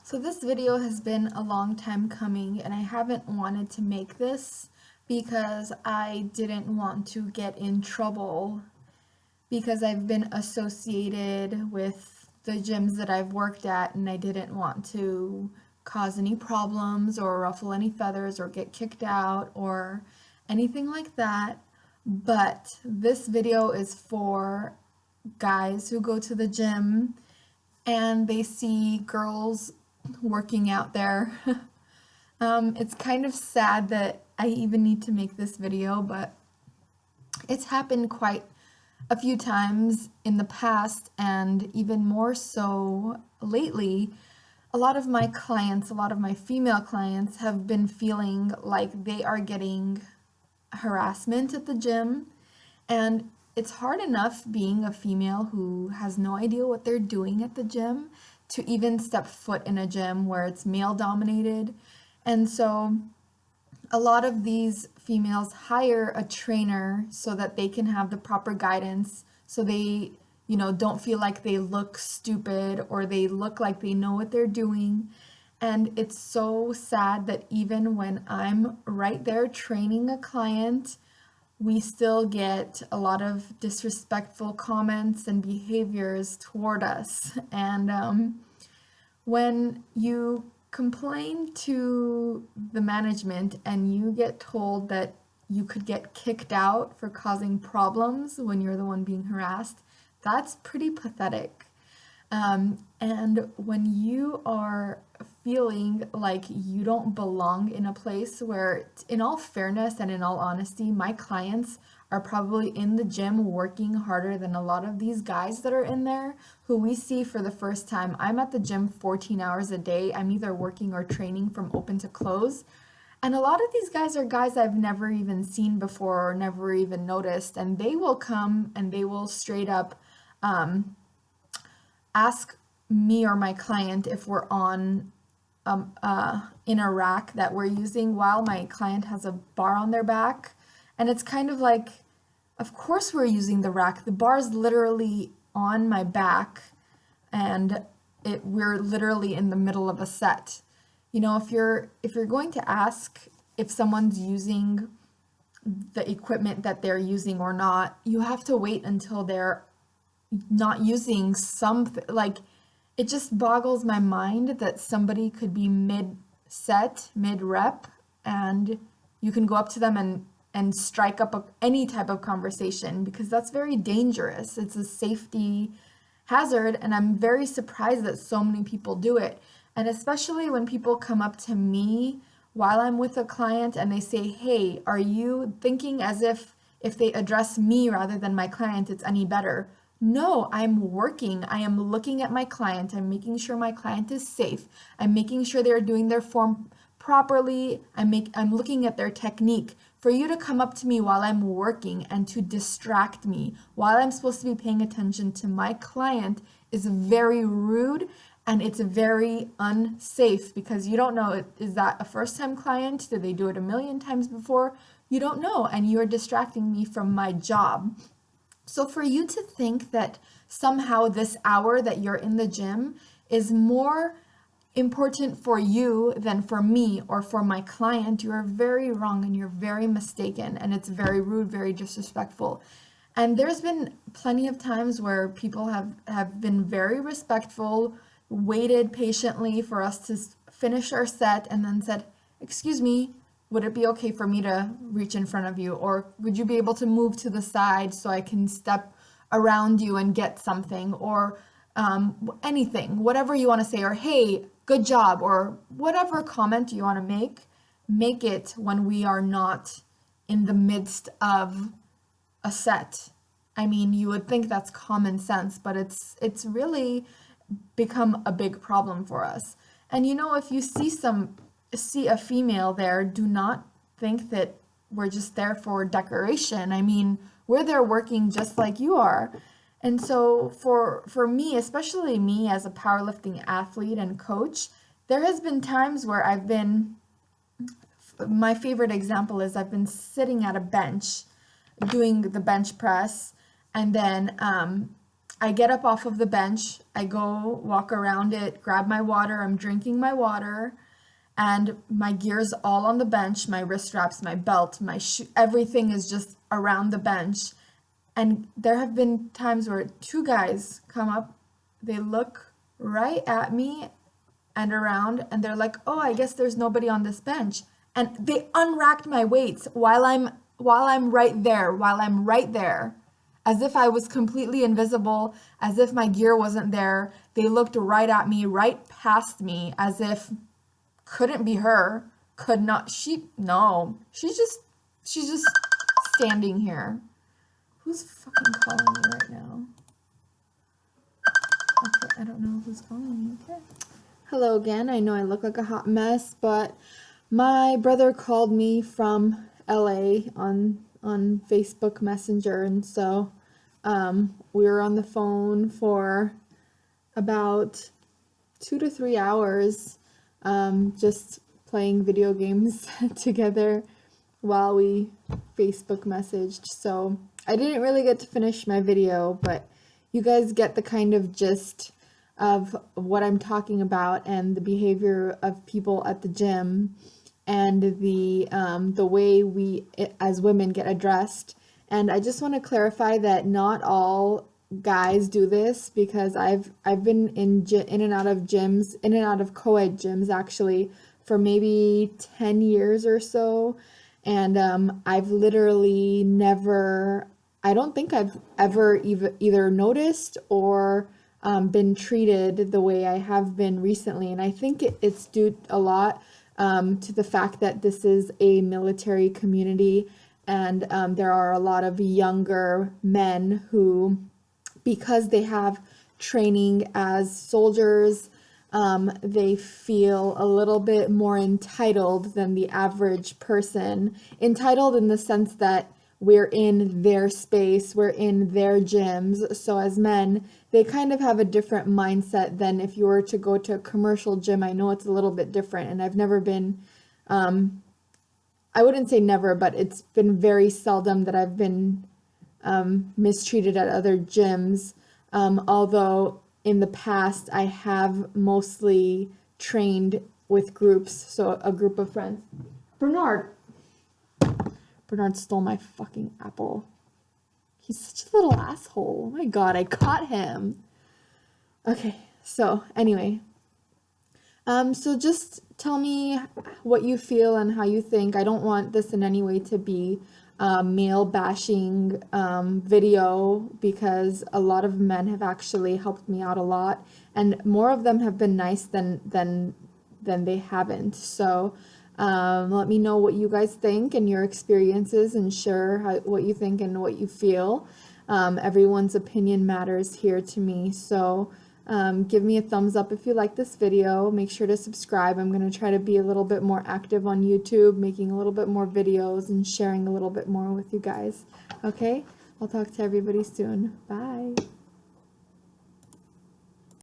So this video has been a long time coming and I haven't wanted to make this because I didn't want to get in trouble because I've been associated with the gyms that I've worked at and I didn't want to cause any problems or ruffle any feathers or get kicked out or anything like that. But this video is for guys who go to the gym and they see girls working out there. It's kind of sad that I even need to make this video, but it's happened quite a few times in the past and even more so lately. A lot of my clients, a lot of my female clients have been feeling like they are getting harassment at the gym, and it's hard enough being a female who has no idea what they're doing at the gym to even step foot in a gym where it's male dominated. And so a lot of these females hire a trainer so that they can have the proper guidance, so they, don't feel like they look stupid or they look like they know what they're doing. And it's so sad that even when I'm right there training a client, we still get a lot of disrespectful comments and behaviors toward us. And when you complain to the management and you get told that you could get kicked out for causing problems when you're the one being harassed, that's pretty pathetic. And when you are feeling like you don't belong in a place where, in all fairness and in all honesty, my clients are probably in the gym working harder than a lot of these guys that are in there who we see for the first time. I'm at the gym 14 hours a day. I'm either working or training from open to close. And a lot of these guys are guys I've never even seen before or never even noticed. And they will come and they will straight up ask me or my client if we're on in a rack that we're using while my client has a bar on their back. And it's kind of like, of course we're using the rack. The bar's literally on my back and we're literally in the middle of a set. If you're going to ask if someone's using the equipment that they're using or not, you have to wait until they're not using something. Like, it just boggles my mind that somebody could be mid-set, mid-rep, and you can go up to them and strike up any type of conversation, because that's very dangerous. It's a safety hazard, and I'm very surprised that so many people do it. And especially when people come up to me while I'm with a client and they say, "Hey, are you thinking as if they address me rather than my client, it's any better?" No, I'm working. I am looking at my client. I'm making sure my client is safe. I'm making sure they're doing their form properly. I'm looking at their technique. For you to come up to me while I'm working and to distract me while I'm supposed to be paying attention to my client is very rude, and it's very unsafe, because you don't know, is that a first-time client? Did they do it a million times before? You don't know, and you're distracting me from my job. So for you to think that somehow this hour that you're in the gym is more important for you than for me or for my client, you are very wrong and you're very mistaken, and it's very rude, very disrespectful. And there's been plenty of times where people have been very respectful, waited patiently for us to finish our set, and then said, "Excuse me, would it be okay for me to reach in front of you? Or would you be able to move to the side so I can step around you and get something?" Or anything, whatever you want to say, or "Hey, good job," or whatever comment you want to make it when we are not in the midst of a set. I mean, you would think that's common sense, but it's really become a big problem for us. And if you see a female there, do not think that we're just there for decoration. I mean, we're there working just like you are. And so for me, especially me as a powerlifting athlete and coach, there has been times where my favorite example is I've been sitting at a bench doing the bench press, and then I get up off of the bench, I go walk around it, grab my water, I'm drinking my water, and my gear's all on the bench, my wrist straps, my belt, my shoe, everything is just around the bench. And there have been times where two guys come up, they look right at me and around, and they're like, "Oh, I guess there's nobody on this bench." And they unracked my weights while I'm right there, as if I was completely invisible, as if my gear wasn't there. They looked right at me, right past me, as if couldn't be her, could not no. She's just standing here. Who's fucking calling me right now? Okay, I don't know who's calling me. Okay. Hello again. I know I look like a hot mess, but my brother called me from LA on Facebook Messenger, and so we were on the phone for about 2 to 3 hours, just playing video games together while we Facebook messaged. So I didn't really get to finish my video, but you guys get the kind of gist of what I'm talking about and the behavior of people at the gym and the way we as women get addressed. And I just want to clarify that not all guys do this, because I've been in and out of gyms, in and out of co-ed gyms actually for maybe 10 years or so, and I've literally never, I don't think I've ever either noticed or been treated the way I have been recently. And I think it's due a lot to the fact that this is a military community, and there are a lot of younger men who, because they have training as soldiers, they feel a little bit more entitled than the average person. Entitled in the sense that we're in their space, we're in their gyms. So as men, they kind of have a different mindset than if you were to go to a commercial gym. I know it's a little bit different, and I've never been, I wouldn't say never, but it's been very seldom that I've been mistreated at other gyms, although in the past I have mostly trained with groups, so a group of friends. Bernard stole my fucking apple. He's such a little asshole. Oh my god, I caught him. Okay, so anyway, so just tell me what you feel and how you think. I don't want this in any way to be male bashing video, because a lot of men have actually helped me out a lot, and more of them have been nice than they haven't. So let me know what you guys think and your experiences, and share what you think and what you feel. Everyone's opinion matters here to me, so give me a thumbs up if you like this video. Make sure to subscribe. I'm going to try to be a little bit more active on YouTube, making a little bit more videos and sharing a little bit more with you guys. Okay? I'll talk to everybody soon. Bye.